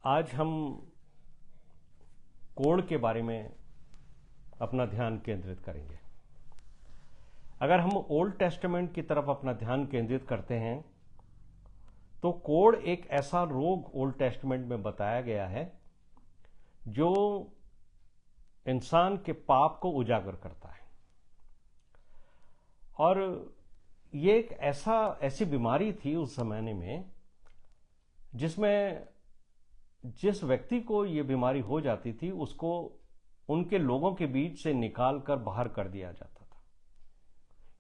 आज हम कोड़ के बारे में अपना ध्यान केंद्रित करेंगे। अगर हम ओल्ड टेस्टामेंट की तरफ अपना ध्यान केंद्रित करते हैं तो कोड़ एक ऐसा रोग ओल्ड टेस्टामेंट में बताया गया है जो इंसान के पाप को उजागर करता है। और ये एक ऐसी बीमारी थी उस जमाने में जिसमें जिस व्यक्ति को ये बीमारी हो जाती थी उसको उनके लोगों के बीच से निकाल कर बाहर कर दिया जाता था,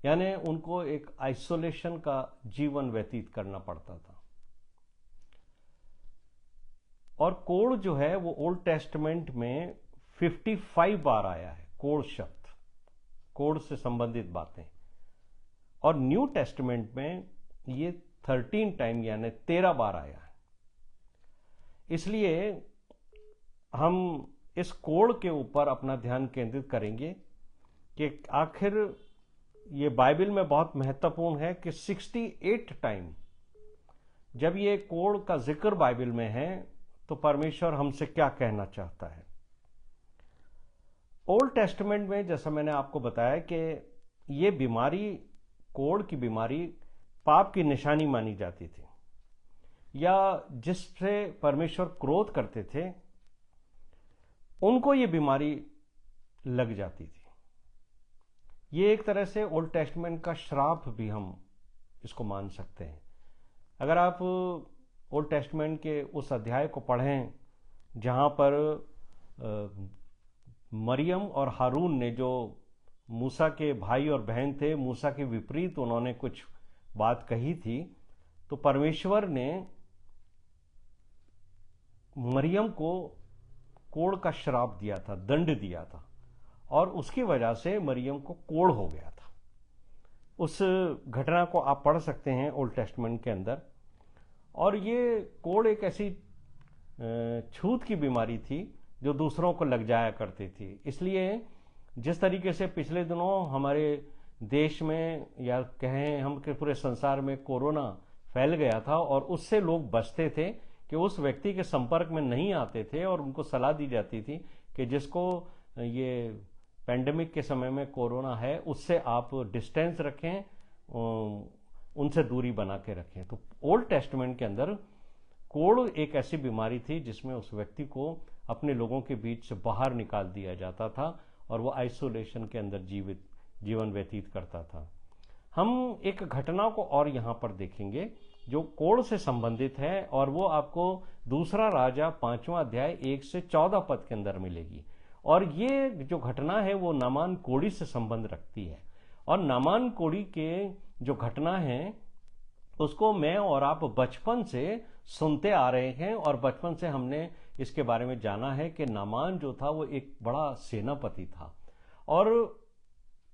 यानी उनको एक आइसोलेशन का जीवन व्यतीत करना पड़ता था। और कोड़ जो है वो ओल्ड टेस्टामेंट में 55 बार आया है। कोड़ शब्द, कोड़ से संबंधित बातें। और न्यू टेस्टामेंट में ये 13 टाइम यानी 13 बार आया है। इसलिए हम इस कोड़ के ऊपर अपना ध्यान केंद्रित करेंगे कि आखिर ये बाइबल में बहुत महत्वपूर्ण है कि 68 टाइम जब ये कोड़ का जिक्र बाइबल में है तो परमेश्वर हमसे क्या कहना चाहता है। ओल्ड टेस्टामेंट में जैसा मैंने आपको बताया कि ये बीमारी, कोड़ की बीमारी पाप की निशानी मानी जाती थी, या जिससे परमेश्वर क्रोध करते थे उनको ये बीमारी लग जाती थी। ये एक तरह से ओल्ड टेस्टामेंट का श्राप भी हम इसको मान सकते हैं। अगर आप ओल्ड टेस्टामेंट के उस अध्याय को पढ़ें जहां पर मरियम और हारून ने, जो मूसा के भाई और बहन थे, मूसा के विपरीत उन्होंने कुछ बात कही थी, तो परमेश्वर ने मरियम को कोड़ का श्राप दिया था, दंड दिया था, और उसकी वजह से मरियम को कोड़ हो गया था। उस घटना को आप पढ़ सकते हैं ओल्ड टेस्टामेंट के अंदर। और ये कोड़ एक ऐसी छूत की बीमारी थी जो दूसरों को लग जाया करती थी। इसलिए जिस तरीके से पिछले दिनों हमारे देश में, या कहें हम कि पूरे संसार में, कोरोना फैल गया था और उससे लोग बचते थे कि उस व्यक्ति के संपर्क में नहीं आते थे, और उनको सलाह दी जाती थी कि जिसको ये पेंडेमिक के समय में कोरोना है उससे आप डिस्टेंस रखें, उनसे दूरी बना के रखें। तो ओल्ड टेस्टामेंट के अंदर कोड़ एक ऐसी बीमारी थी जिसमें उस व्यक्ति को अपने लोगों के बीच से बाहर निकाल दिया जाता था और वो आइसोलेशन के अंदर जीवन व्यतीत करता था। हम एक घटना को और यहां पर देखेंगे जो कोड़ से संबंधित है, और वो आपको दूसरा राजा 5वां अध्याय 1 से 14 पद के अंदर मिलेगी। और ये जो घटना है वो नामान कोड़ी से संबंध रखती है। और नामान कोड़ी के जो घटना है उसको मैं और आप बचपन से सुनते आ रहे हैं, और बचपन से हमने इसके बारे में जाना है कि नामान जो था वो एक बड़ा सेनापति था, और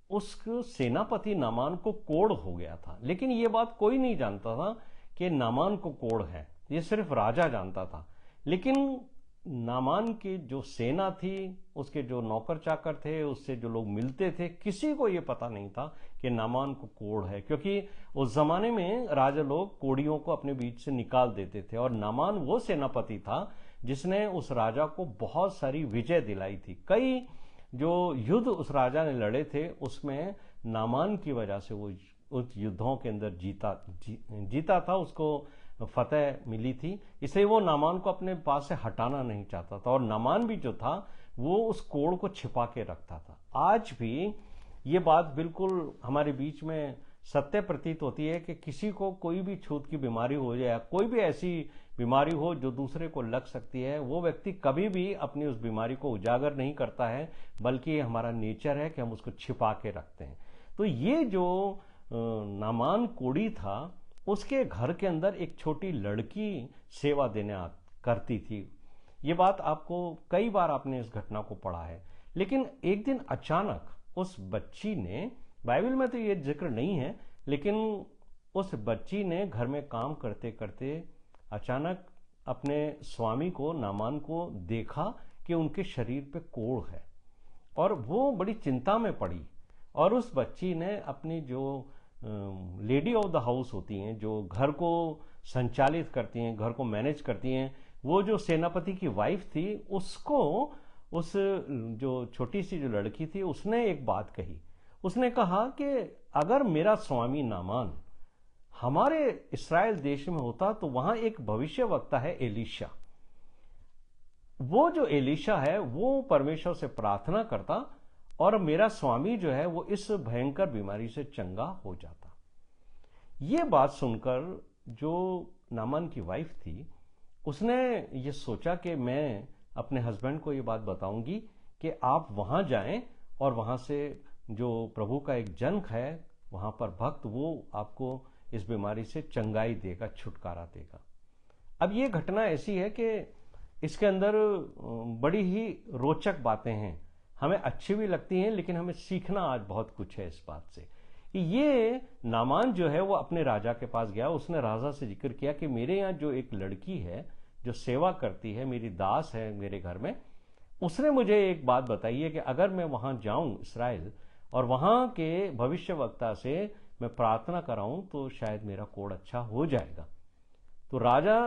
उस सेनापति नामान को कोड़ हो गया था। लेकिन ये बात कोई नहीं जानता था कि नामान को कोड़ है, ये सिर्फ राजा जानता था। लेकिन नामान की जो सेना थी, उसके जो नौकर चाकर थे, उससे जो लोग मिलते थे, किसी को ये पता नहीं था कि नामान को कोड़ है, क्योंकि उस जमाने में राजा लोग कोड़ियों को अपने बीच से निकाल देते थे। और नामान वो सेनापति था जिसने उस राजा को बहुत सारी विजय दिलाई थी। कई जो युद्ध उस राजा ने लड़े थे उसमें नामान की वजह से वो उस युद्धों के अंदर जीता था, उसको फतेह मिली थी। इसलिए वो नामान को अपने पास से हटाना नहीं चाहता था, और नामान भी जो था वो उस कोड़ को छिपा के रखता था। आज भी ये बात बिल्कुल हमारे बीच में सत्य प्रतीत होती है कि किसी को कोई भी छूत की बीमारी हो जाए, कोई भी ऐसी बीमारी हो जो दूसरे को लग सकती है, वो व्यक्ति कभी भी अपनी उस बीमारी को उजागर नहीं करता है, बल्कि हमारा नेचर है कि हम उसको छिपा के रखते हैं। तो ये जो नामान कोड़ी था, उसके घर के अंदर एक छोटी लड़की सेवा देने करती थी। ये बात आपको कई बार आपने इस घटना को पढ़ा है। लेकिन एक दिन अचानक उस बच्ची ने, बाइबल में तो ये जिक्र नहीं है, लेकिन उस बच्ची ने घर में काम करते करते अचानक अपने स्वामी को, नामान को देखा कि उनके शरीर पे कोड़ है, और वो बड़ी चिंता में पड़ी। और उस बच्ची ने अपनी जो लेडी ऑफ द हाउस होती हैं, जो घर को संचालित करती हैं, घर को मैनेज करती हैं, वो जो सेनापति की वाइफ थी उसको, उस जो छोटी सी जो लड़की थी उसने एक बात कही। उसने कहा कि अगर मेरा स्वामी नामान हमारे इस्राएल देश में होता तो वहां एक भविष्यवक्ता है एलीशा, वो जो एलीशा है वो परमेश्वर से प्रार्थना करता और मेरा स्वामी जो है वो इस भयंकर बीमारी से चंगा हो जाता। ये बात सुनकर जो नामान की वाइफ थी उसने ये सोचा कि मैं अपने हस्बैंड को ये बात बताऊंगी कि आप वहां जाएं और वहां से जो प्रभु का एक जन है वहां पर भक्त, वो आपको इस बीमारी से चंगाई देगा, छुटकारा देगा। अब ये घटना ऐसी है कि इसके अंदर बड़ी ही रोचक बातें हैं, हमें अच्छी भी लगती हैं, लेकिन हमें सीखना आज बहुत कुछ है इस बात से। ये नामान जो है वो अपने राजा के पास गया, उसने राजा से जिक्र किया कि मेरे यहाँ जो एक लड़की है जो सेवा करती है, मेरी दास है मेरे घर में, उसने मुझे एक बात बताई है कि अगर मैं वहां जाऊं इसराइल और वहां के भविष्यवक्ता से मैं प्रार्थना कराऊं तो शायद मेरा कोढ़ अच्छा हो जाएगा। तो राजा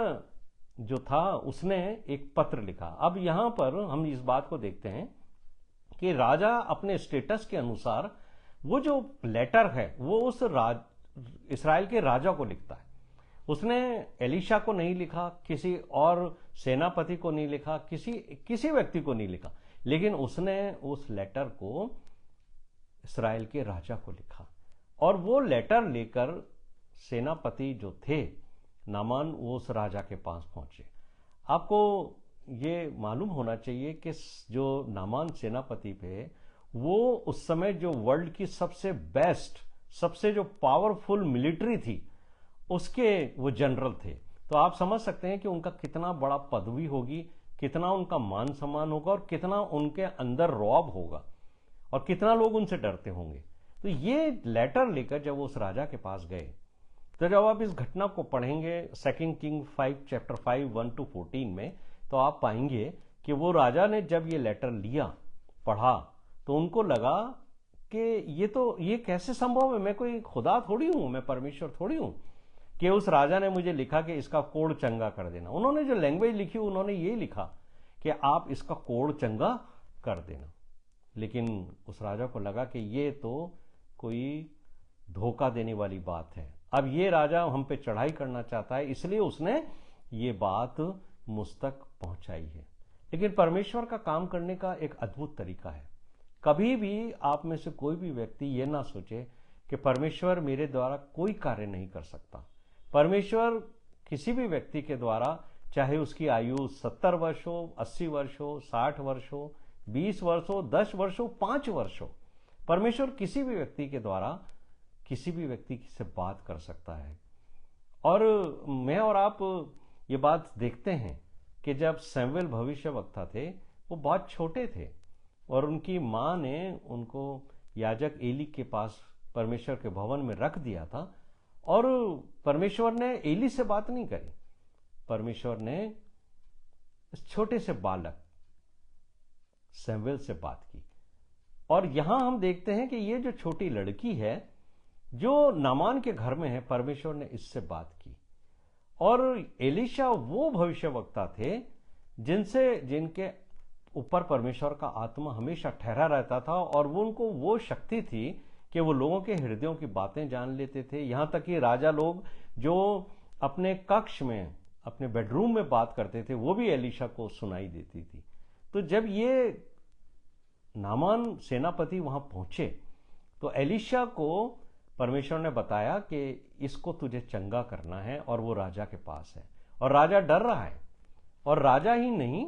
जो था उसने एक पत्र लिखा। अब यहां पर हम इस बात को देखते हैं कि राजा अपने स्टेटस के अनुसार वो जो लेटर है वो उस इस्राएल के राजा को लिखता है। उसने एलीशा को नहीं लिखा, किसी और सेनापति को नहीं लिखा, किसी व्यक्ति को नहीं लिखा, लेकिन उसने उस लेटर को इस्राएल के राजा को लिखा। और वो लेटर लेकर सेनापति जो थे नामान वो उस राजा के पास पहुंचे। आपको ये मालूम होना चाहिए कि जो नामान सेनापति पे, वो उस समय जो वर्ल्ड की सबसे बेस्ट, सबसे जो पावरफुल मिलिट्री थी उसके वो जनरल थे। तो आप समझ सकते हैं कि उनका कितना बड़ा पदवी होगी, कितना उनका मान सम्मान होगा और कितना उनके अंदर रौब होगा और कितना लोग उनसे डरते होंगे। तो ये लेटर लेकर जब वो उस राजा के पास गए, तो जब आप इस घटना को पढ़ेंगे 2 किंग 5 चैप्टर 5 1-14 में, तो आप पाएंगे कि वो राजा ने जब ये लेटर लिया, पढ़ा, तो उनको लगा कि ये कैसे संभव है, मैं कोई खुदा थोड़ी हूं, मैं परमेश्वर थोड़ी हूं कि उस राजा ने मुझे लिखा कि इसका कोढ़ चंगा कर देना। उन्होंने जो लैंग्वेज लिखी उन्होंने ये लिखा कि आप इसका कोढ़ चंगा कर देना। लेकिन उस राजा को लगा कि ये तो कोई धोखा देने वाली बात है, अब ये राजा हम पे चढ़ाई करना चाहता है, इसलिए उसने ये बात मुझ तक पहुंचाई है। लेकिन परमेश्वर का काम करने का एक अद्भुत तरीका है। कभी भी आप में से कोई भी व्यक्ति ये ना सोचे कि परमेश्वर मेरे द्वारा कोई कार्य नहीं कर सकता। परमेश्वर किसी भी व्यक्ति के द्वारा, चाहे उसकी आयु 70 वर्ष हो, 80 वर्ष हो, 60 वर्ष हो, 20 वर्ष हो, 10 वर्ष हो, 5 वर्ष हो, परमेश्वर किसी भी व्यक्ति के द्वारा किसी भी व्यक्ति से बात कर सकता है। और मैं और आप ये बात देखते हैं कि जब शमूएल भविष्यवक्ता थे वो बहुत छोटे थे और उनकी मां ने उनको याजक एली के पास परमेश्वर के भवन में रख दिया था और परमेश्वर ने एली से बात नहीं करी, परमेश्वर ने इस छोटे से बालक शमूएल से बात की। और यहां हम देखते हैं कि ये जो छोटी लड़की है जो नामान के घर में है, परमेश्वर ने इससे बात की। और एलीशा वो भविष्यवक्ता थे जिनके ऊपर परमेश्वर का आत्मा हमेशा ठहरा रहता था और वो उनको वो शक्ति थी कि वो लोगों के हृदयों की बातें जान लेते थे। यहां तक कि राजा लोग जो अपने कक्ष में, अपने बेडरूम में बात करते थे, वो भी एलीशा को सुनाई देती थी। तो जब ये नामान सेनापति वहां पहुंचे तो एलीशा को परमेश्वर ने बताया कि इसको तुझे चंगा करना है और वो राजा के पास है। और राजा डर रहा है, और राजा ही नहीं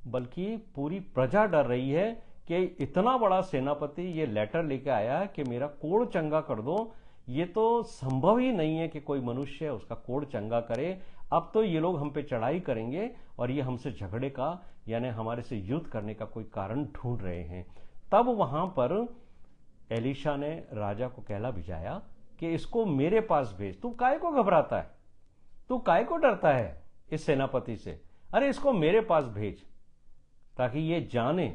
बल्कि पूरी प्रजा डर रही है कि इतना बड़ा सेनापति ये लेटर लेके आया है कि मेरा कोढ़ चंगा कर दो। ये तो संभव ही नहीं है कि कोई मनुष्य उसका कोढ़ चंगा करे। अब तो ये लोग हम पे चढ़ाई करेंगे और ये हमसे झगड़े का, यानी हमारे से युद्ध करने का कोई कारण ढूंढ रहे हैं। तब वहां पर एलीशा ने राजा को कहला भिजाया कि इसको मेरे पास भेज। तू काहे को घबराता है, तू काहे को डरता है इस सेनापति से, अरे इसको मेरे पास भेज, ताकि ये जाने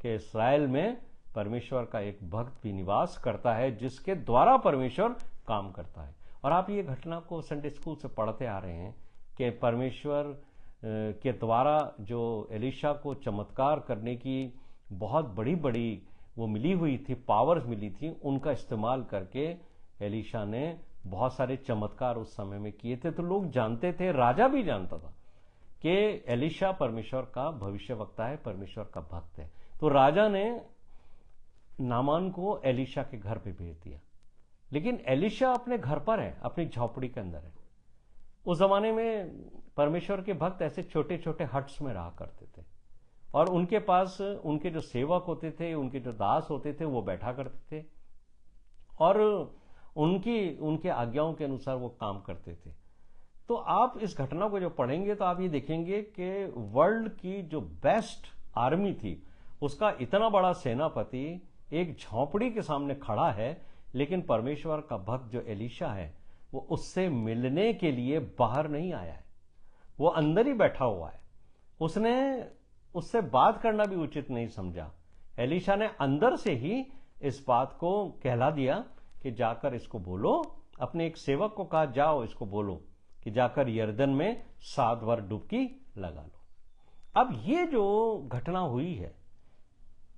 कि इस्राएल में परमेश्वर का एक भक्त भी निवास करता है जिसके द्वारा परमेश्वर काम करता है। और आप ये घटना को संडे स्कूल से पढ़ते आ रहे हैं कि परमेश्वर के द्वारा जो एलिशा को चमत्कार करने की बहुत बड़ी बड़ी वो मिली हुई थी, पावर्स मिली थी, उनका इस्तेमाल करके एलिशा ने बहुत सारे चमत्कार उस समय में किए थे। तो लोग जानते थे, राजा भी जानता था कि एलिशा परमेश्वर का भविष्यवक्ता है, परमेश्वर का भक्त है। तो राजा ने नामान को एलिशा के घर पे भेज दिया, लेकिन एलिशा अपने घर पर है, अपनी झोपड़ी के अंदर है। उस जमाने में परमेश्वर के भक्त ऐसे छोटे छोटे हट्स में रहा करते थे, और उनके पास उनके जो सेवक होते थे, उनके जो दास होते थे, वो बैठा करते थे और उनके आज्ञाओं के अनुसार वो काम करते थे। तो आप इस घटना को जो पढ़ेंगे तो आप ये देखेंगे कि वर्ल्ड की जो बेस्ट आर्मी थी, उसका इतना बड़ा सेनापति एक झोंपड़ी के सामने खड़ा है, लेकिन परमेश्वर का भक्त जो एलिशा है वो उससे मिलने के लिए बाहर नहीं आया है, वो अंदर ही बैठा हुआ है। उसने उससे बात करना भी उचित नहीं समझा। एलिशा ने अंदर से ही इस बात को कहला दिया कि जाकर इसको बोलो, अपने एक सेवक को कहा जाओ इसको बोलो कि जाकर यर्दन में 7 बार डुबकी लगा लो। अब ये जो घटना हुई है,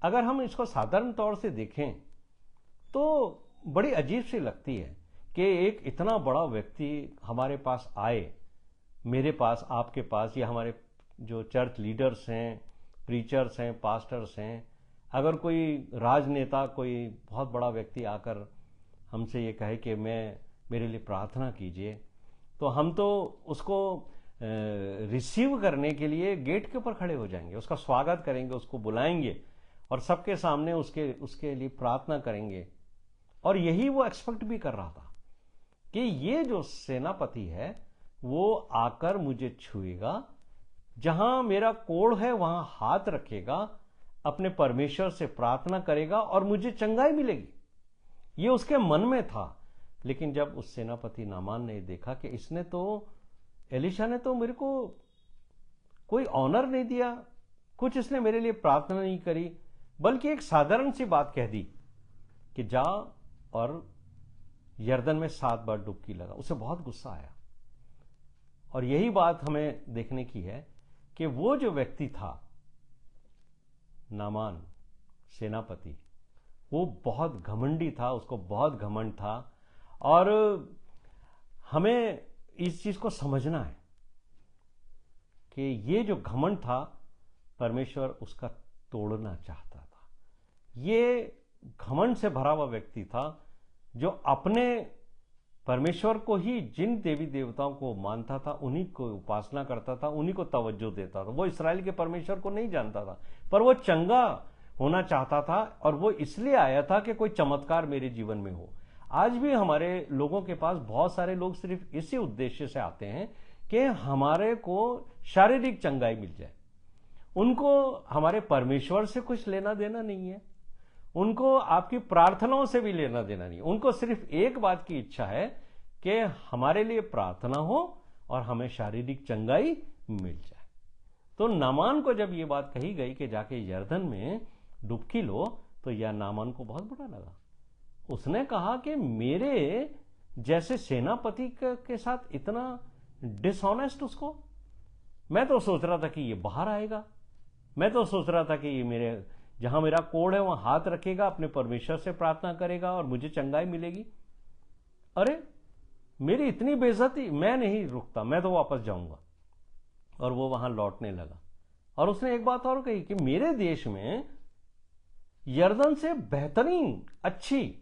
अगर हम इसको साधारण तौर से देखें तो बड़ी अजीब सी लगती है कि एक इतना बड़ा व्यक्ति हमारे पास आए, मेरे पास, आपके पास, या हमारे जो चर्च लीडर्स हैं, प्रीचर्स हैं, पास्टर्स हैं, अगर कोई राजनेता, कोई बहुत बड़ा व्यक्ति आकर हमसे ये कहे कि मेरे लिए प्रार्थना कीजिए, तो हम तो उसको रिसीव करने के लिए गेट के ऊपर खड़े हो जाएंगे, उसका स्वागत करेंगे, उसको बुलाएंगे और सबके सामने उसके लिए प्रार्थना करेंगे। और यही वो एक्सपेक्ट भी कर रहा था कि ये जो सेनापति है वो आकर मुझे छुएगा, जहां मेरा कोढ़ है वहां हाथ रखेगा, अपने परमेश्वर से प्रार्थना करेगा और मुझे चंगाई मिलेगी। ये उसके मन में था। लेकिन जब उस सेनापति नामान ने देखा कि इसने तो, एलिशा ने तो मेरे को कोई ऑनर नहीं दिया, कुछ इसने मेरे लिए प्रार्थना नहीं करी, बल्कि एक साधारण सी बात कह दी कि जा और यर्दन में 7 बार डुबकी लगा, उसे बहुत गुस्सा आया। और यही बात हमें देखने की है कि वो जो व्यक्ति था नामान सेनापति, वो बहुत घमंडी था, उसको बहुत घमंड था। और हमें इस चीज को समझना है कि ये जो घमंड था परमेश्वर उसका तोड़ना चाहता था। ये घमंड से भरा हुआ व्यक्ति था जो अपने परमेश्वर को ही, जिन देवी देवताओं को मानता था, उन्हीं को उपासना करता था, उन्हीं को तवज्जो देता था। वो इस्राएल के परमेश्वर को नहीं जानता था, पर वो चंगा होना चाहता था और वो इसलिए आया था कि कोई चमत्कार मेरे जीवन में हो। आज भी हमारे लोगों के पास बहुत सारे लोग सिर्फ इसी उद्देश्य से आते हैं कि हमारे को शारीरिक चंगाई मिल जाए। उनको हमारे परमेश्वर से कुछ लेना देना नहीं है, उनको आपकी प्रार्थनाओं से भी लेना देना नहीं। उनको सिर्फ एक बात की इच्छा है कि हमारे लिए प्रार्थना हो और हमें शारीरिक चंगाई मिल जाए। तो नामान को जब ये बात कही गई कि जाके यर्दन में डुबकी लो, तो यह नामान को बहुत बुरा लगा। उसने कहा कि मेरे जैसे सेनापति के साथ इतना डिसऑनेस्ट उसको, मैं तो सोच रहा था कि ये बाहर आएगा, मैं तो सोच रहा था कि ये मेरे, जहां मेरा कोढ़ है वहां हाथ रखेगा, अपने परमेश्वर से प्रार्थना करेगा और मुझे चंगाई मिलेगी। अरे मेरी इतनी बेइज्जती, मैं नहीं रुकता, मैं तो वापस जाऊंगा। और वो वहां लौटने लगा। और उसने एक बात और कही कि मेरे देश में यर्दन से बेहतरीन अच्छी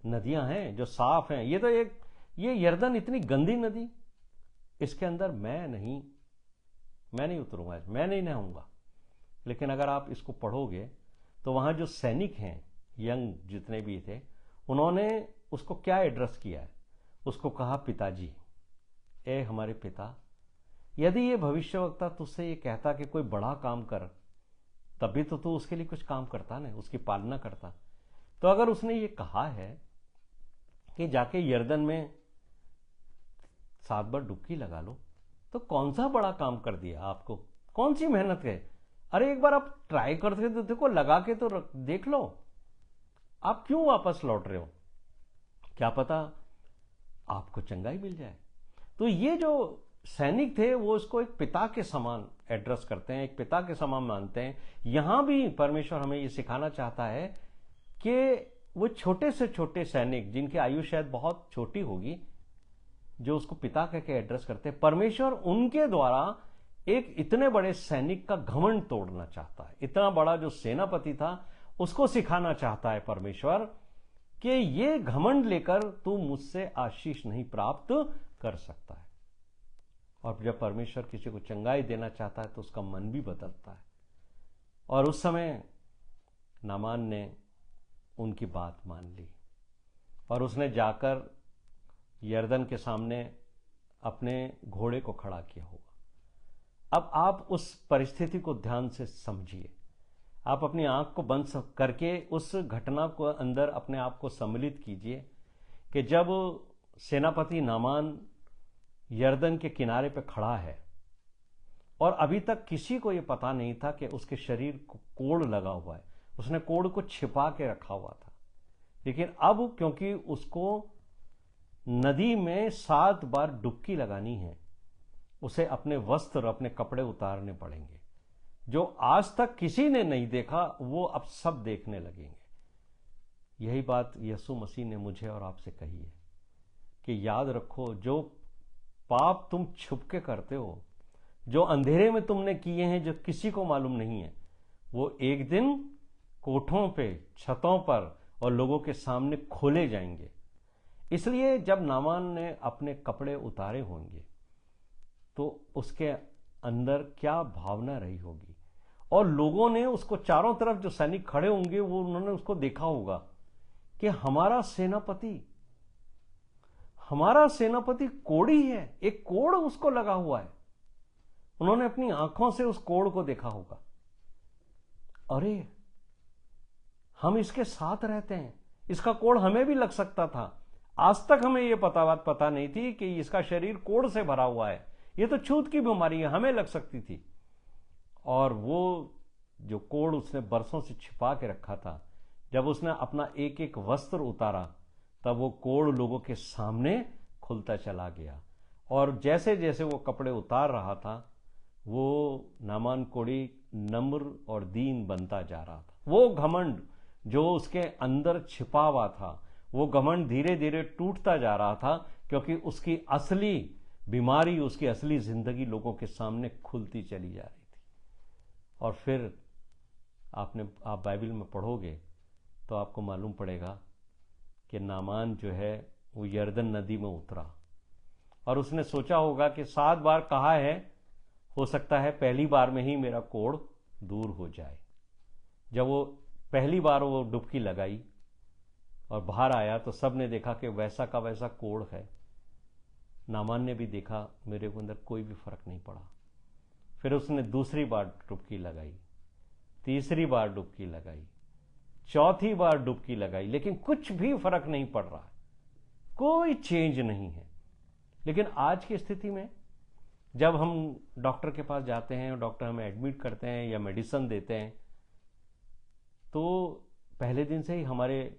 नदियां हैं जो साफ हैं। ये यर्दन इतनी गंदी नदी, इसके अंदर मैं नहीं उतरूंगा, मैं नहीं नहाऊंगा। लेकिन अगर आप इसको पढ़ोगे तो वहां जो सैनिक हैं, यंग जितने भी थे, उन्होंने उसको क्या एड्रेस किया है, उसको कहा पिताजी, ए हमारे पिता, यदि ये भविष्यवक्ता तुझसे ये कहता कि कोई बड़ा काम कर, तभी तो तू उसके लिए कुछ काम करता ना, उसकी पालना करता। तो अगर उसने ये कहा है कि जाके यर्दन में 7 बार डुबकी लगा लो, तो कौन सा बड़ा काम कर दिया आपको, कौन सी मेहनत है? अरे एक बार आप ट्राई करके तो देखो, लगा के तो देख लो, आप क्यों वापस लौट रहे हो? क्या पता आपको चंगाई मिल जाए। तो ये जो सैनिक थे वो उसको एक पिता के समान एड्रेस करते हैं, एक पिता के समान मानते हैं। यहां भी परमेश्वर हमें ये सिखाना चाहता है कि वो छोटे से छोटे सैनिक जिनकी आयु शायद बहुत छोटी होगी, जो उसको पिता कह के एड्रेस करते हैं, परमेश्वर उनके द्वारा एक इतने बड़े सैनिक का घमंड तोड़ना चाहता है। इतना बड़ा जो सेनापति था उसको सिखाना चाहता है परमेश्वर कि ये घमंड लेकर तू मुझसे आशीष नहीं प्राप्त कर सकता है। और जब परमेश्वर किसी को चंगाई देना चाहता है तो उसका मन भी बदलता है। और उस समय नामान ने उनकी बात मान ली और उसने जाकर यरदन के सामने अपने घोड़े को खड़ा किया होगा। अब आप उस परिस्थिति को ध्यान से समझिए। आप अपनी आंख को बंद करके उस घटना को अंदर अपने आप को सम्मिलित कीजिए कि जब सेनापति नामान यरदन के किनारे पे खड़ा है और अभी तक किसी को यह पता नहीं था कि उसके शरीर को कोड़ लगा हुआ है। उसने कोड़ को छिपा के रखा हुआ था, लेकिन अब क्योंकि उसको नदी में 7 बार डुबकी लगानी है, उसे अपने वस्त्र अपने कपड़े उतारने पड़ेंगे। जो आज तक किसी ने नहीं देखा वो अब सब देखने लगेंगे। यही बात यीशु मसीह ने मुझे और आपसे कही है कि याद रखो, जो पाप तुम छुप के करते हो, जो अंधेरे में तुमने किए हैं, जो किसी को मालूम नहीं है, वो एक दिन कोठों पे, छतों पर और लोगों के सामने खोले जाएंगे। इसलिए जब नामान ने अपने कपड़े उतारे होंगे तो उसके अंदर क्या भावना रही होगी, और लोगों ने उसको, चारों तरफ जो सैनिक खड़े होंगे वो उन्होंने उसको देखा होगा कि हमारा सेनापति कोड़ी है, एक कोड़ उसको लगा हुआ है। उन्होंने अपनी आंखों से उस कोड़ को देखा होगा। अरे हम इसके साथ रहते हैं, इसका कोड़ हमें भी लग सकता था। आज तक हमें यह पता नहीं थी कि इसका शरीर कोड़ से भरा हुआ है, ये तो छूत की बीमारी है, हमें लग सकती थी। और वो जो कोड़ उसने बरसों से छिपा के रखा था, जब उसने अपना एक एक वस्त्र उतारा तब वो कोड़ लोगों के सामने खुलता चला गया। और जैसे जैसे वो कपड़े उतार रहा था, वो नामान कोड़ी नम्र और दीन बनता जा रहा था। वो घमंड जो उसके अंदर छिपा हुआ था, वो घमंड धीरे धीरे टूटता जा रहा था, क्योंकि उसकी असली बीमारी, उसकी असली जिंदगी लोगों के सामने खुलती चली जा रही थी। और फिर आप बाइबल में पढ़ोगे तो आपको मालूम पड़ेगा कि नामान जो है वो यरदन नदी में उतरा और उसने सोचा होगा कि 7 बार कहा है, हो सकता है पहली बार में ही मेरा कोड़ दूर हो जाए। जब वो पहली बार वो डुबकी लगाई और बाहर आया तो सब ने देखा कि वैसा का वैसा कोड़ है। नामान ने भी देखा, मेरे को अंदर कोई भी फर्क नहीं पड़ा। फिर उसने दूसरी बार डुबकी लगाई, तीसरी बार डुबकी लगाई, चौथी बार डुबकी लगाई, लेकिन कुछ भी फर्क नहीं पड़ रहा, कोई चेंज नहीं है। लेकिन आज की स्थिति में जब हम डॉक्टर के पास जाते हैं, डॉक्टर हमें एडमिट करते हैं या मेडिसिन देते हैं, तो पहले दिन से ही हमारे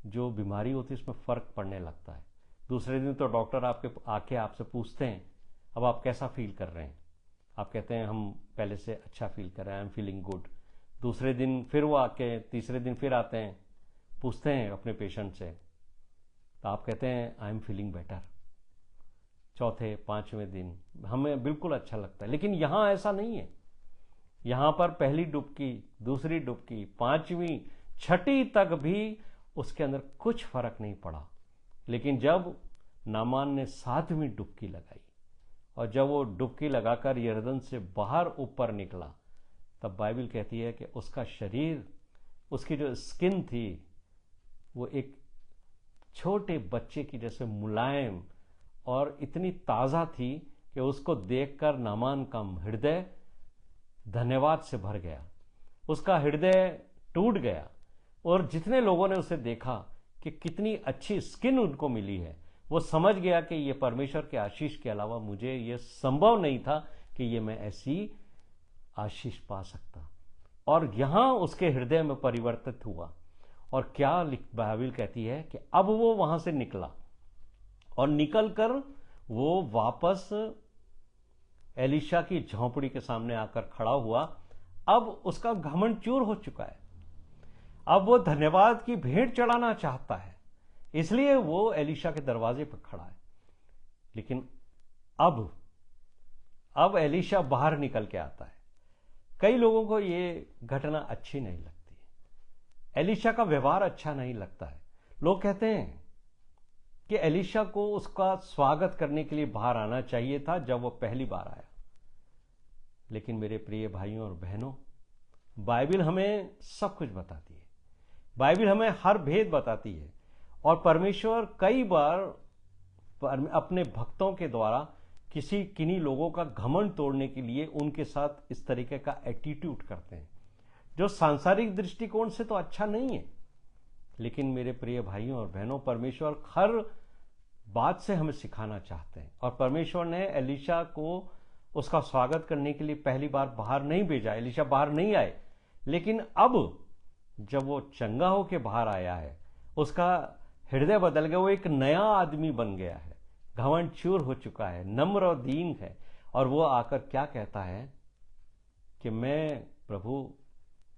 जो बीमारी होती है उसमें फर्क पड़ने लगता है। दूसरे दिन तो डॉक्टर आके आपसे पूछते हैं, अब आप कैसा फील कर रहे हैं? आप कहते हैं हम पहले से अच्छा फील कर रहे हैं, आई एम फीलिंग गुड। दूसरे दिन फिर वो आके, तीसरे दिन फिर आते हैं, पूछते हैं अपने पेशेंट से, तो आप कहते हैं आई एम फीलिंग बेटर। चौथे पांचवें दिन हमें बिल्कुल अच्छा लगता है। लेकिन यहां ऐसा नहीं है। यहां पर पहली डुबकी, दूसरी डुबकी, पांचवी, छठी तक भी उसके अंदर कुछ फर्क नहीं पड़ा। लेकिन जब नामान ने 7वीं डुबकी लगाई और जब वो डुबकी लगाकर यरदन से बाहर ऊपर निकला, तब बाइबल कहती है कि उसका शरीर, उसकी जो स्किन थी, वो एक छोटे बच्चे की जैसे मुलायम और इतनी ताजा थी कि उसको देखकर नामान का हृदय धन्यवाद से भर गया। उसका हृदय टूट गया। और जितने लोगों ने उसे देखा कि कितनी अच्छी स्किन उनको मिली है, वो समझ गया कि ये परमेश्वर के आशीष के अलावा मुझे ये संभव नहीं था कि ये मैं ऐसी आशीष पा सकता। और यहां उसके हृदय में परिवर्तित हुआ। और क्या बाइबल कहती है कि अब वो वहां से निकला और निकलकर वो वापस एलीशा की झोंपड़ी के सामने आकर खड़ा हुआ। अब उसका घमंड चूर हो चुका है। अब वो धन्यवाद की भेंट चढ़ाना चाहता है, इसलिए वो एलीशा के दरवाजे पर खड़ा है। लेकिन अब एलीशा बाहर निकल के आता है। कई लोगों को ये घटना अच्छी नहीं लगती है। एलीशा का व्यवहार अच्छा नहीं लगता है। लोग कहते हैं कि एलीशा को उसका स्वागत करने के लिए बाहर आना चाहिए था जब वो पहली बार आया। लेकिन मेरे प्रिय भाइयों और बहनों, बाइबल हमें सब कुछ बताती है। बाइबल हमें हर भेद बताती है। और परमेश्वर कई बार अपने भक्तों के द्वारा किन्हीं लोगों का घमंड तोड़ने के लिए उनके साथ इस तरीके का एटीट्यूड करते हैं, जो सांसारिक दृष्टिकोण से तो अच्छा नहीं है। लेकिन मेरे प्रिय भाइयों और बहनों, परमेश्वर हर बात से हमें सिखाना चाहते हैं। और परमेश्वर ने एलीशा को उसका स्वागत करने के लिए पहली बार बाहर नहीं भेजा। एलीशा बाहर नहीं आए। लेकिन अब जब वो चंगा होके बाहर आया है, उसका हृदय बदल गया, वो एक नया आदमी बन गया है, घमंड चूर हो चुका है, नम्र और दीन है। और वो आकर क्या कहता है कि मैं प्रभु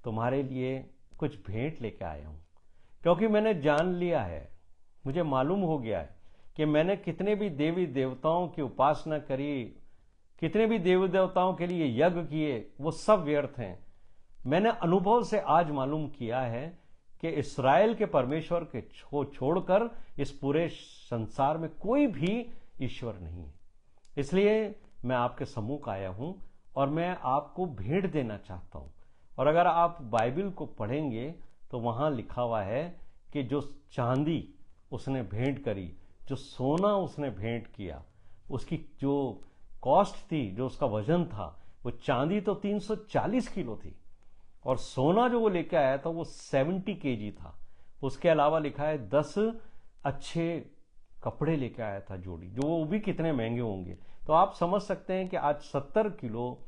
तुम्हारे लिए कुछ भेंट लेके आया हूं, क्योंकि मैंने जान लिया है, मुझे मालूम हो गया है कि मैंने कितने भी देवी देवताओं की उपासना करी, कितने भी देवी देवताओं के लिए यज्ञ किए, वो सब व्यर्थ हैं। मैंने अनुभव से आज मालूम किया है कि इस्राएल के परमेश्वर के छोड़कर इस पूरे संसार में कोई भी ईश्वर नहीं है। इसलिए मैं आपके सम्मुख आया हूं और मैं आपको भेंट देना चाहता हूं। और अगर आप बाइबल को पढ़ेंगे तो वहां लिखा हुआ है कि जो चांदी उसने भेंट करी, जो सोना उसने भेंट किया, उसकी जो कॉस्ट थी, जो उसका वजन था, वो चांदी तो 340 किलो थी और सोना जो वो लेके आया था वो 70 केजी था। उसके अलावा लिखा है 10 अच्छे कपड़े लेके आया था जोड़ी, जो वो भी कितने महंगे होंगे। तो आप समझ सकते हैं कि आज 70 किलो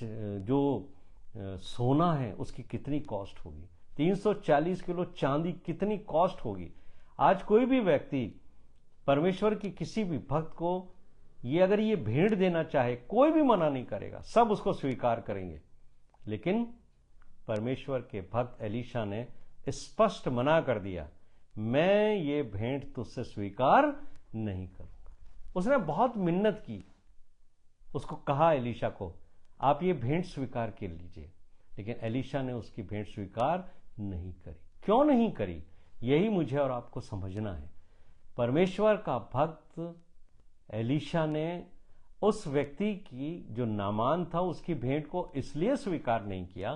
जो सोना है उसकी कितनी कॉस्ट होगी। 340 किलो चांदी कितनी कॉस्ट होगी। आज कोई भी व्यक्ति परमेश्वर की किसी भी भक्त को ये अगर ये भेंट देना चाहे, कोई भी मना नहीं करेगा, सब उसको स्वीकार करेंगे। लेकिन परमेश्वर के भक्त एलीशा ने स्पष्ट मना कर दिया, मैं ये भेंट तुझसे स्वीकार नहीं करूंगा। उसने बहुत मिन्नत की, उसको कहा एलीशा को, आप ये भेंट स्वीकार कर लीजिए। लेकिन एलीशा ने उसकी भेंट स्वीकार नहीं करी। क्यों नहीं करी, यही मुझे और आपको समझना है। परमेश्वर का भक्त एलीशा ने उस व्यक्ति की जो नामान था उसकी भेंट को इसलिए स्वीकार नहीं किया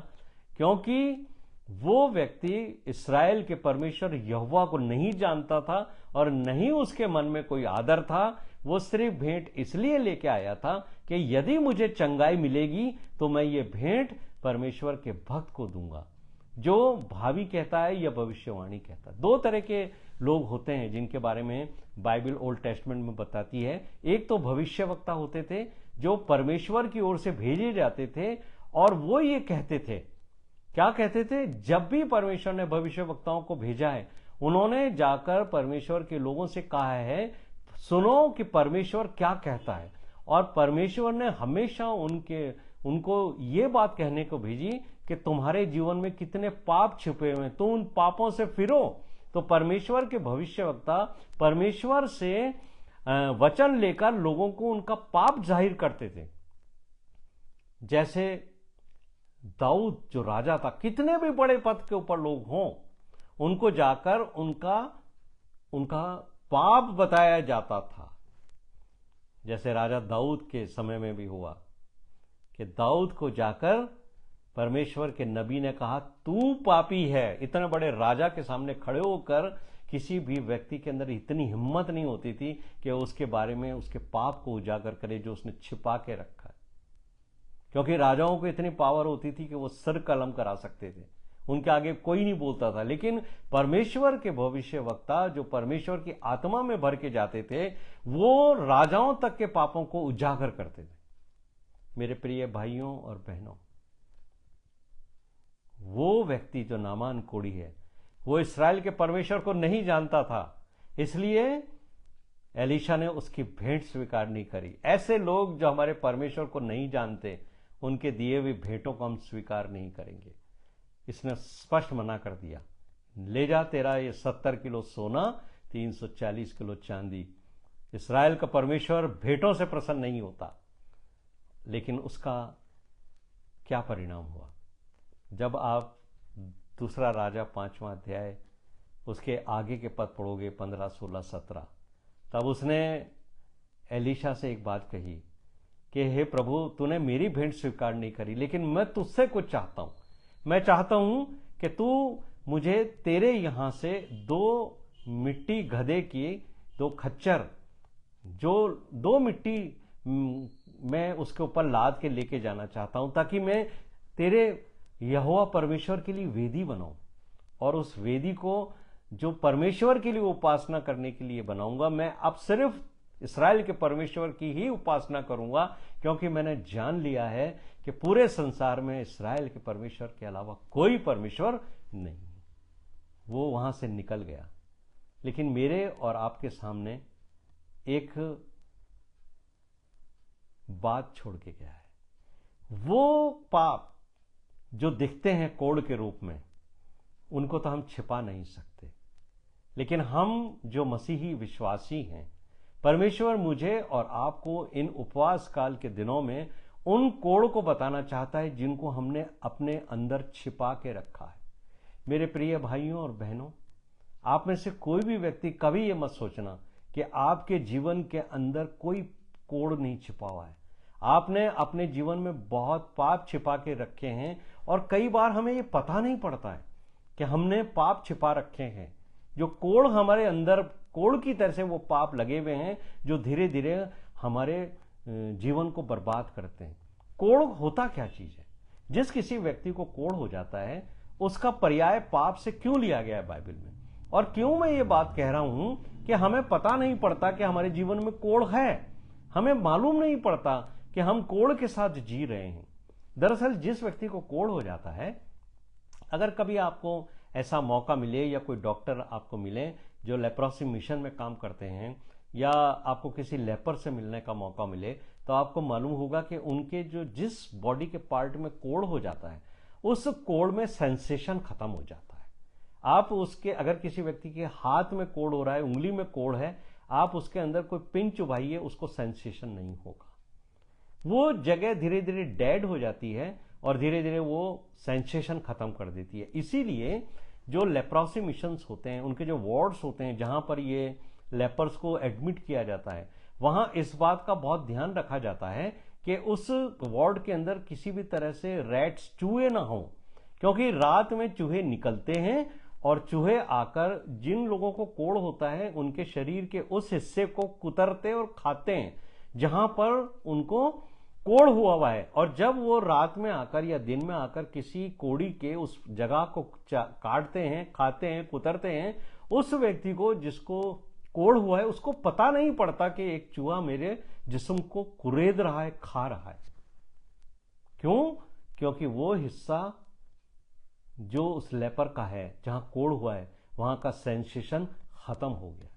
क्योंकि वो व्यक्ति इस्राएल के परमेश्वर यहोवा को नहीं जानता था और नहीं उसके मन में कोई आदर था। वो सिर्फ भेंट इसलिए लेके आया था कि यदि मुझे चंगाई मिलेगी तो मैं ये भेंट परमेश्वर के भक्त को दूंगा, जो भावी कहता है या भविष्यवाणी कहता है। दो तरह के लोग होते हैं जिनके बारे में बाइबल ओल्ड टेस्टमेंट में बताती है। एक तो भविष्यवक्ता होते थे जो परमेश्वर की ओर से भेजे जाते थे और वो ये कहते थे, क्या कहते थे, जब भी परमेश्वर ने भविष्यवक्ताओं को भेजा है उन्होंने जाकर परमेश्वर के लोगों से कहा है, सुनो कि परमेश्वर क्या कहता है। और परमेश्वर ने हमेशा उनको ये बात कहने को भेजी कि तुम्हारे जीवन में कितने पाप छिपे हुए हैं, तो उन पापों से फिरो। तो परमेश्वर के भविष्यवक्ता परमेश्वर से वचन लेकर लोगों को उनका पाप जाहिर करते थे। जैसे दाऊद जो राजा था, कितने भी बड़े पद के ऊपर लोग हों, उनको जाकर उनका पाप बताया जाता था। जैसे राजा दाऊद के समय में भी हुआ कि दाऊद को जाकर परमेश्वर के नबी ने कहा, तू पापी है। इतने बड़े राजा के सामने खड़े होकर किसी भी व्यक्ति के अंदर इतनी हिम्मत नहीं होती थी कि उसके बारे में उसके पाप को उजागर करे जो उसने छिपा के रखा है, क्योंकि राजाओं को इतनी पावर होती थी कि वो सर कलम करा सकते थे, उनके आगे कोई नहीं बोलता था। लेकिन परमेश्वर के भविष्यवक्ता जो परमेश्वर की आत्मा में भर के जाते थे, वो राजाओं तक के पापों को उजागर करते थे। मेरे प्रिय भाइयों और बहनों, वो व्यक्ति जो नामान कोढ़ी है, वो इस्राएल के परमेश्वर को नहीं जानता था। इसलिए एलीशा ने उसकी भेंट स्वीकार नहीं करी। ऐसे लोग जो हमारे परमेश्वर को नहीं जानते, उनके दिए हुए भेंटों को हम स्वीकार नहीं करेंगे। इसने स्पष्ट मना कर दिया, ले जा तेरा ये 70 किलो सोना, 340 किलो चांदी। इस्राएल का परमेश्वर भेंटों से प्रसन्न नहीं होता। लेकिन उसका क्या परिणाम हुआ? जब आप दूसरा राजा 5वां अध्याय उसके आगे के पद पढ़ोगे, 15, 16, 17, तब उसने एलीशा से एक बात कही कि हे प्रभु, तूने मेरी भेंट स्वीकार नहीं करी, लेकिन मैं तुझसे कुछ चाहता हूं। मैं चाहता हूं कि तू मुझे तेरे यहां से 2 मिट्टी गधे की 2 खच्चर, जो 2 मिट्टी मैं उसके ऊपर लाद के लेके जाना चाहता हूं, ताकि मैं तेरे यहोवा परमेश्वर के लिए वेदी बनाऊं। और उस वेदी को जो परमेश्वर के लिए उपासना करने के लिए बनाऊंगा, मैं अब सिर्फ इस्राएल के परमेश्वर की ही उपासना करूंगा, क्योंकि मैंने जान लिया है कि पूरे संसार में इस्राएल के परमेश्वर के अलावा कोई परमेश्वर नहीं। वो वहां से निकल गया। लेकिन मेरे और आपके सामने एक बात छोड़ के गया है। वो पाप जो दिखते हैं कोढ़ के रूप में, उनको तो हम छिपा नहीं सकते। लेकिन हम जो मसीही विश्वासी हैं, परमेश्वर मुझे और आपको इन उपवास काल के दिनों में उन कोढ़ को बताना चाहता है जिनको हमने अपने अंदर छिपा के रखा है। मेरे प्रिय भाइयों और बहनों, आप में से कोई भी व्यक्ति कभी यह मत सोचना कि आपके जीवन के अंदर कोई कोढ़ नहीं छिपा हुआ है। आपने अपने जीवन में बहुत पाप छिपा के रखे हैं, और कई बार हमें ये पता नहीं पड़ता है कि हमने पाप छिपा रखे हैं। जो कोढ़ हमारे अंदर कोढ़ की तरह से वो पाप लगे हुए हैं, जो धीरे धीरे हमारे जीवन को बर्बाद करते हैं। कोढ़ होता क्या चीज है? जिस किसी व्यक्ति को कोढ़ हो जाता है, उसका पर्याय पाप से क्यों लिया गया है बाइबल में? और क्यों मैं ये बात कह रहा हूं कि हमें पता नहीं पड़ता कि हमारे जीवन में कोढ़ है। हमें मालूम नहीं पड़ता कि हम कोढ़ के साथ जी रहे हैं। दरअसल जिस व्यक्ति को कोढ़ हो जाता है, अगर कभी आपको ऐसा मौका मिले या कोई डॉक्टर आपको मिले जो लेप्रोसी मिशन में काम करते हैं, या आपको किसी लेपर से मिलने का मौका मिले, तो आपको मालूम होगा कि उनके जो जिस बॉडी के पार्ट में कोढ़ हो जाता है, उस कोढ़ में सेंसेशन खत्म हो जाता है। आप उसके, अगर किसी व्यक्ति के हाथ में कोढ़ हो रहा है, उंगली में कोढ़ है, आप उसके अंदर कोई पिन चुभाइए, उसको सेंसेशन नहीं होगा। वो जगह धीरे धीरे डेड हो जाती है और धीरे धीरे वो सेंसेशन खत्म कर देती है। इसीलिए जो लेप्रोसी मिशंस होते हैं, उनके जो वार्ड्स होते हैं जहां पर ये लेपर्स को एडमिट किया जाता है, वहां इस बात का बहुत ध्यान रखा जाता है कि उस वार्ड के अंदर किसी भी तरह से रैट्स, चूहे ना हो, क्योंकि रात में चूहे निकलते हैं और चूहे आकर जिन लोगों को कोढ़ होता है उनके शरीर के उस हिस्से को कुतरते और खाते हैं जहां पर उनको कोढ़ हुआ है। और जब वो रात में आकर या दिन में आकर किसी कोढ़ी के उस जगह को काटते हैं, खाते हैं, कुतरते हैं, उस व्यक्ति को जिसको कोढ़ हुआ है उसको पता नहीं पड़ता कि एक चूहा मेरे जिस्म को कुरेद रहा है, खा रहा है। क्यों? क्योंकि वो हिस्सा जो उस लेपर का है, जहां कोढ़ हुआ है, वहां का सेंसेशन खत्म हो गया।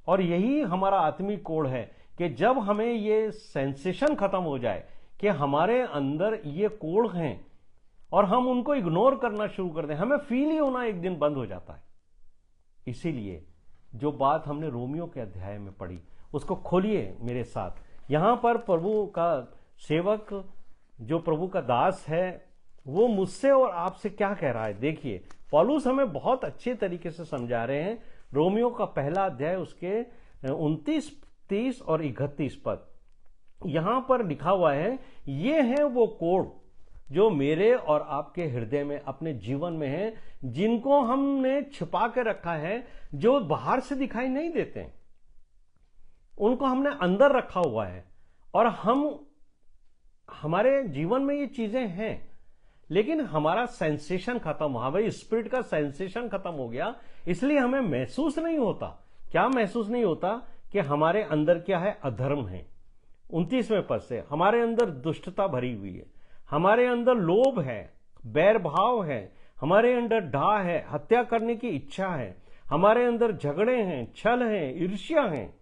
और यही हमारा आत्मिक कोढ़ है कि जब हमें ये सेंसेशन खत्म हो जाए कि हमारे अंदर ये कोढ़ हैं और हम उनको इग्नोर करना शुरू कर दें, हमें फील ही होना एक दिन बंद हो जाता है। इसीलिए जो बात हमने रोमियो के अध्याय में पढ़ी, उसको खोलिए मेरे साथ। यहां पर प्रभु का सेवक, जो प्रभु का दास है, वो मुझसे और आपसे क्या कह रहा है। देखिए, पौलुस हमें बहुत अच्छे तरीके से समझा रहे हैं। रोमियो का पहला अध्याय, उसके 29, 30 और 31 पद, यहां पर लिखा हुआ है, ये हैं वो कोढ़ जो मेरे और आपके हृदय में, अपने जीवन में है, जिनको हमने छिपा के रखा है, जो बाहर से दिखाई नहीं देते, उनको हमने अंदर रखा हुआ है। और हमारे जीवन में ये चीजें हैं, लेकिन हमारा सेंसेशन खत्म हुआ, हमारी स्पिरिट का सेंसेशन खत्म हो गया, इसलिए हमें महसूस नहीं होता। क्या महसूस नहीं होता? कि हमारे अंदर क्या है? अधर्म है। 29वें पद से, हमारे अंदर दुष्टता भरी हुई है, हमारे अंदर लोभ है, बैर भाव है, हमारे अंदर डाह है, हत्या करने की इच्छा है, हमारे अंदर झगड़े हैं, छल हैं, ईर्ष्या हैं,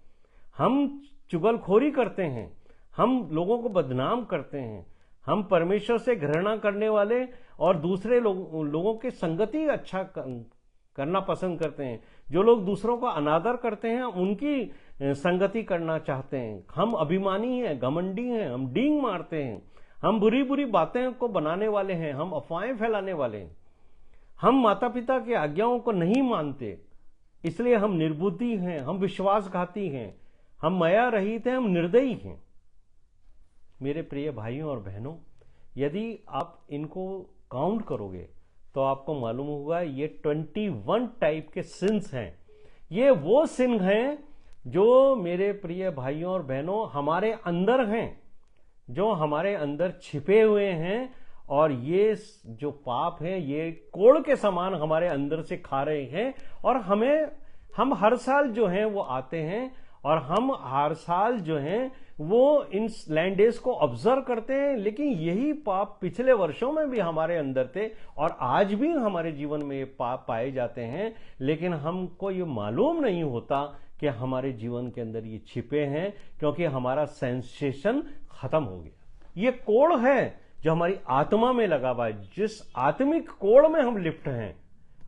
हम चुगलखोरी करते हैं, हम लोगों को बदनाम करते हैं, हम परमेश्वर से घृणा करने वाले और दूसरे लोगों की संगति अच्छा करना पसंद करते हैं। जो लोग दूसरों का अनादर करते हैं उनकी संगति करना चाहते हैं। हम अभिमानी हैं, घमंडी हैं, हम डींग मारते हैं, हम बुरी बुरी बातें को बनाने वाले हैं, हम अफवाहें फैलाने वाले हैं, हम माता पिता की आज्ञाओं को नहीं मानते, इसलिए हम निर्बुद्धि हैं, हम विश्वासघाती हैं, हम माया रहित हैं, हम निर्दयी हैं। मेरे प्रिय भाइयों और बहनों, यदि आप इनको काउंट करोगे तो आपको मालूम होगा ये 21 टाइप के सिंस हैं। ये वो सिन हैं जो मेरे प्रिय भाइयों और बहनों हमारे अंदर हैं, जो हमारे अंदर छिपे हुए हैं, और ये जो पाप हैं ये कोड़ के समान हमारे अंदर से खा रहे हैं। और हम हर साल जो हैं वो आते हैं और हम हर साल जो हैं वो इन लैंड डेज को ऑब्जर्व करते हैं, लेकिन यही पाप पिछले वर्षों में भी हमारे अंदर थे और आज भी हमारे जीवन में ये पाप पाए जाते हैं, लेकिन हमको ये मालूम नहीं होता कि हमारे जीवन के अंदर ये छिपे हैं, क्योंकि हमारा सेंसेशन खत्म हो गया। ये कोड़ है जो हमारी आत्मा में लगा हुआ है, जिस आत्मिक कोड़ में हम लिप्त हैं।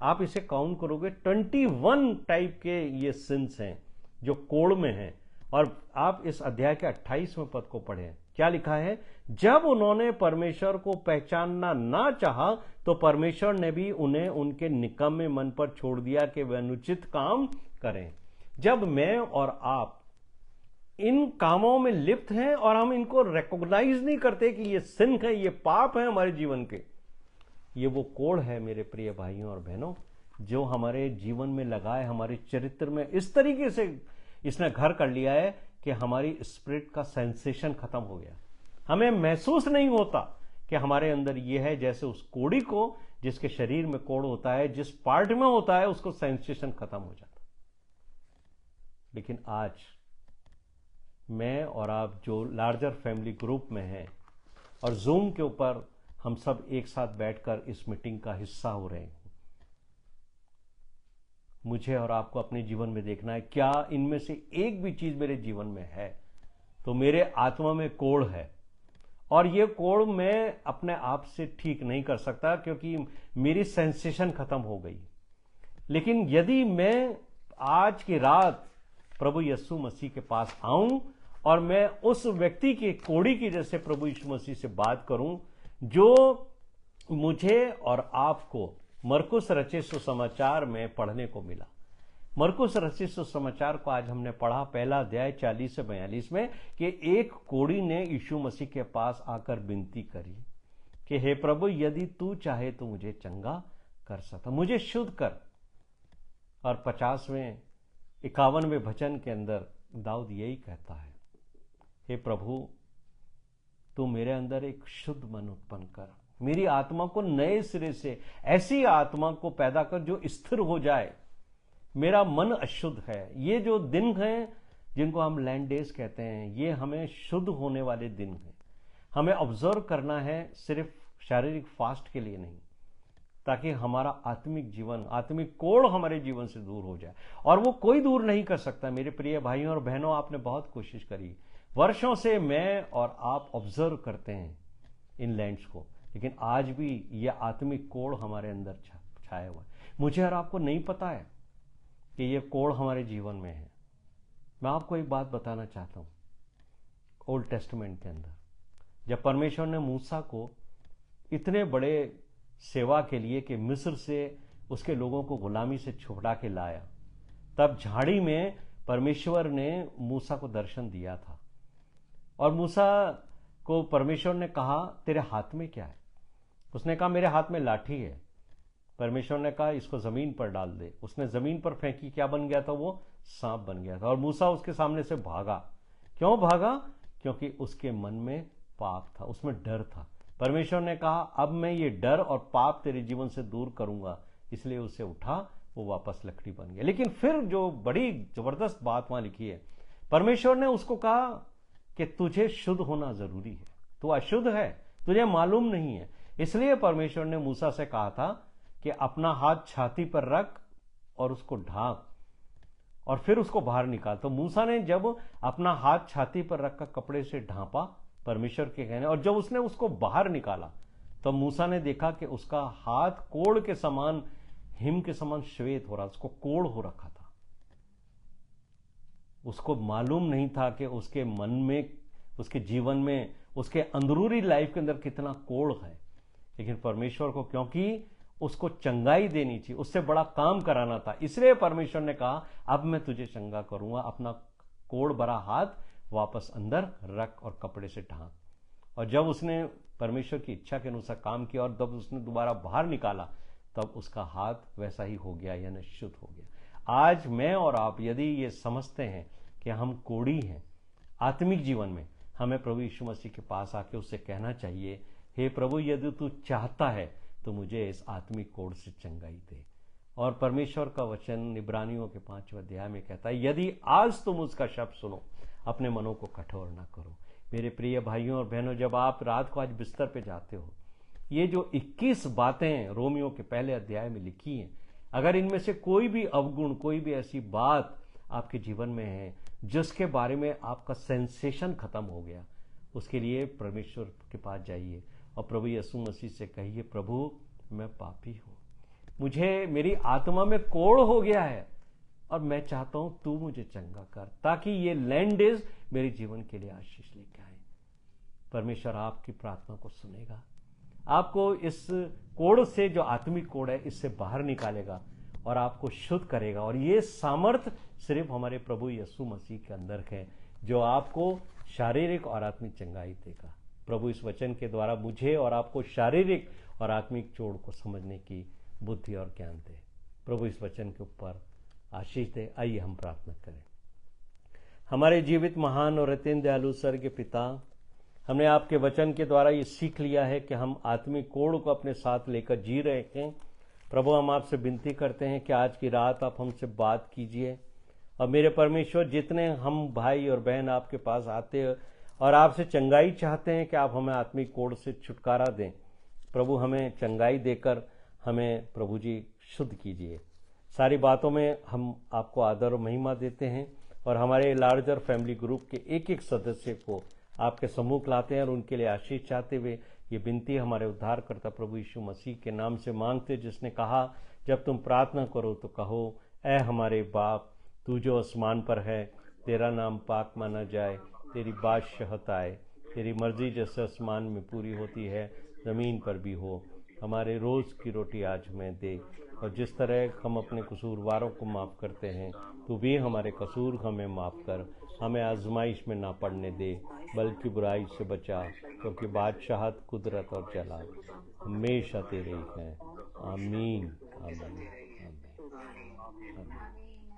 आप इसे काउंट करोगे 21 टाइप के ये सिंस हैं जो कोड़ में हैं। और आप इस अध्याय के 28वें पद को पढ़ें, क्या लिखा है? जब उन्होंने परमेश्वर को पहचानना ना चाहा तो परमेश्वर ने भी उन्हें उनके निकम्मे मन पर छोड़ दिया कि वे अनुचित काम करें। जब मैं और आप इन कामों में लिप्त हैं और हम इनको रिकॉग्नाइज नहीं करते कि ये सिन है, ये पाप है हमारे जीवन के, ये वो कोड़ है मेरे प्रिय भाइयों और बहनों जो हमारे जीवन में लगा है, हमारे चरित्र में इस तरीके से इसने घर कर लिया है कि हमारी स्पिरिट का सेंसेशन खत्म हो गया। हमें महसूस नहीं होता कि हमारे अंदर ये है, जैसे उस कोड़ी को, जिसके शरीर में कोड़ होता है, जिस पार्ट में होता है उसको सेंसेशन खत्म हो जाता। लेकिन आज मैं और आप जो लार्जर फैमिली ग्रुप में हैं और जूम के ऊपर हम सब एक साथ बैठकर इस मीटिंग का हिस्सा हो रहे हैं, मुझे और आपको अपने जीवन में देखना है क्या इनमें से एक भी चीज मेरे जीवन में है तो मेरे आत्मा में कोड़ है, और ये कोड़ मैं अपने आप से ठीक नहीं कर सकता क्योंकि मेरी सेंसेशन खत्म हो गई। लेकिन यदि मैं आज की रात प्रभु यीशु मसीह के पास आऊं और मैं उस व्यक्ति की कोड़ी की जैसे प्रभु यीशु मसीह से बात करूं जो मुझे और आपको मरकुस रचित सुसमाचार में पढ़ने को मिला। मरकुस रचित सुसमाचार को आज हमने पढ़ा, पहला अध्याय 40 से 42 में, कि एक कोड़ी ने यीशु मसीह के पास आकर विनती करी कि हे प्रभु, यदि तू चाहे तो मुझे चंगा कर सकता, मुझे शुद्ध कर। और 50वें 51वें भजन के अंदर दाऊद यही कहता है, हे प्रभु, तू मेरे अंदर एक शुद्ध मन उत्पन्न कर, मेरी आत्मा को नए सिरे से ऐसी आत्मा को पैदा कर जो स्थिर हो जाए। मेरा मन अशुद्ध है। ये जो दिन हैं जिनको हम लैंड डेज कहते हैं, ये हमें शुद्ध होने वाले दिन हैं। हमें ऑब्जर्व करना है सिर्फ शारीरिक फास्ट के लिए नहीं, ताकि हमारा आत्मिक जीवन, आत्मिक कोड़ हमारे जीवन से दूर हो जाए। और वो कोई दूर नहीं कर सकता। मेरे प्रिय भाइयों और बहनों, आपने बहुत कोशिश करी, वर्षों से मैं और आप ऑब्जर्व करते हैं इन लैंड्स को, लेकिन आज भी यह आत्मिक कोड़ हमारे अंदर छाया हुआ है। मुझे और आपको नहीं पता है कि यह कोड़ हमारे जीवन में है। मैं आपको एक बात बताना चाहता हूं। ओल्ड टेस्टामेंट के अंदर जब परमेश्वर ने मूसा को इतने बड़े सेवा के लिए कि मिस्र से उसके लोगों को गुलामी से छुड़ा के लाया, तब झाड़ी में परमेश्वर ने मूसा को दर्शन दिया था और मूसा को परमेश्वर ने कहा, तेरे हाथ में क्या है? उसने कहा, मेरे हाथ में लाठी है। परमेश्वर ने कहा, इसको जमीन पर डाल दे। उसने जमीन पर फेंकी, क्या बन गया था? वो सांप बन गया था। और मूसा उसके सामने से भागा। क्यों भागा? क्योंकि उसके मन में पाप था, उसमें डर था। परमेश्वर ने कहा, अब मैं ये डर और पाप तेरे जीवन से दूर करूंगा, इसलिए उसे उठा, वो वापस लकड़ी बन गया। लेकिन फिर जो बड़ी जबरदस्त बात वहां लिखी है, परमेश्वर ने उसको कहा कि तुझे शुद्ध होना जरूरी है, तू अशुद्ध है, तुझे मालूम नहीं है। इसलिए परमेश्वर ने मूसा से कहा था कि अपना हाथ छाती पर रख और उसको ढांक, और फिर उसको बाहर निकाल। तो मूसा ने जब अपना हाथ छाती पर रखकर कपड़े से ढांपा परमेश्वर के कहने, और जब उसने उसको बाहर निकाला तो मूसा ने देखा कि उसका हाथ कोड़ के समान, हिम के समान श्वेत हो रहा, उसको कोड़ हो रखा था। उसको मालूम नहीं था कि उसके मन में, उसके जीवन में, उसके अंदरूनी लाइफ के अंदर कितना कोड़ है। लेकिन परमेश्वर को क्योंकि उसको चंगाई देनी थी, उससे बड़ा काम कराना था, इसलिए परमेश्वर ने कहा अब मैं तुझे चंगा करूंगा, अपना कोड़ भरा हाथ वापस अंदर रख और कपड़े से ढांक। और जब उसने परमेश्वर की इच्छा के अनुसार काम किया और जब उसने दोबारा बाहर निकाला, तब उसका हाथ वैसा ही हो गया, यानी शुद्ध हो गया। आज मैं और आप यदि ये समझते हैं कि हम कोड़ी हैं आत्मिक जीवन में, हमें प्रभु यीशु मसीह के पास आके उससे कहना चाहिए, हे प्रभु, यदि तू चाहता है तो मुझे इस आत्मिक कोड़ से चंगाई दे। और परमेश्वर का वचन इब्रानियों के 5वें अध्याय में कहता है, यदि आज तुम उसका शब्द सुनो, अपने मनों को कठोर ना करो। मेरे प्रिय भाइयों और बहनों, जब आप रात को आज बिस्तर पे जाते हो, ये जो 21 बातें रोमियो के पहले अध्याय में लिखी हैं, अगर इनमें से कोई भी अवगुण, कोई भी ऐसी बात आपके जीवन में है जिसके बारे में आपका सेंसेशन खत्म हो गया, उसके लिए परमेश्वर के पास जाइए और प्रभु यीशु मसीह से कहिए, प्रभु मैं पापी हूं, मुझे, मेरी आत्मा में कोड़ हो गया है और मैं चाहता हूं तू मुझे चंगा कर, ताकि ये लैंड डेज मेरे जीवन के लिए आशीष लेके आए। परमेश्वर आपकी प्रार्थना को सुनेगा, आपको इस कोड़ से, जो आत्मिक कोड़ है, इससे बाहर निकालेगा और आपको शुद्ध करेगा। और ये सामर्थ सिर्फ हमारे प्रभु यीशु मसीह के अंदर है, जो आपको शारीरिक और आत्मिक चंगाई देगा। प्रभु इस वचन के द्वारा मुझे और आपको शारीरिक और आत्मिक जोड़ को समझने की बुद्धि और ज्ञान दे। प्रभु इस वचन के ऊपर आशीष दे। आइए हम प्रार्थना करें। हमारे जीवित महान और अत्यंत दयालु स्वर्गीय पिता, हमने आपके वचन के द्वारा ये सीख लिया है कि हम आत्मिक कोड़ को अपने साथ लेकर जी रहे हैं। प्रभु, हम आपसे विनती करते हैं कि आज की रात आप हमसे बात कीजिए। और मेरे परमेश्वर, जितने हम भाई और बहन आपके पास आते हैं और आपसे चंगाई चाहते हैं कि आप हमें आत्मिक कोड़ से छुटकारा दें, प्रभु हमें चंगाई देकर हमें प्रभु जी शुद्ध कीजिए। सारी बातों में हम आपको आदर और महिमा देते हैं और हमारे लार्जर फैमिली ग्रुप के एक एक सदस्य को आपके सम्मुख लाते हैं और उनके लिए आशीष चाहते हुए ये विनती हमारे उद्धारकर्ता प्रभु यीशु मसीह के नाम से मांगते, जिसने कहा, जब तुम प्रार्थना करो तो कहो, ऐ हमारे बाप, तू जो आसमान पर है, तेरा नाम पाक माना जाए, तेरी बादशाहत आए, तेरी मर्जी जैसे आसमान में पूरी होती है ज़मीन पर भी हो। हमारे रोज़ की रोटी आज हमें दे, और जिस तरह हम अपने कसूरवारों को माफ़ करते हैं, तू भी हमारे कसूर हमें माफ़ कर। हमें आजमाइश में ना पड़ने दे, बल्कि बुराई से बचा, क्योंकि बादशाहत, कुदरत और जलाल हमेशा तेरे ही हैं। आमीन, आमीन, आमीन, आमीन।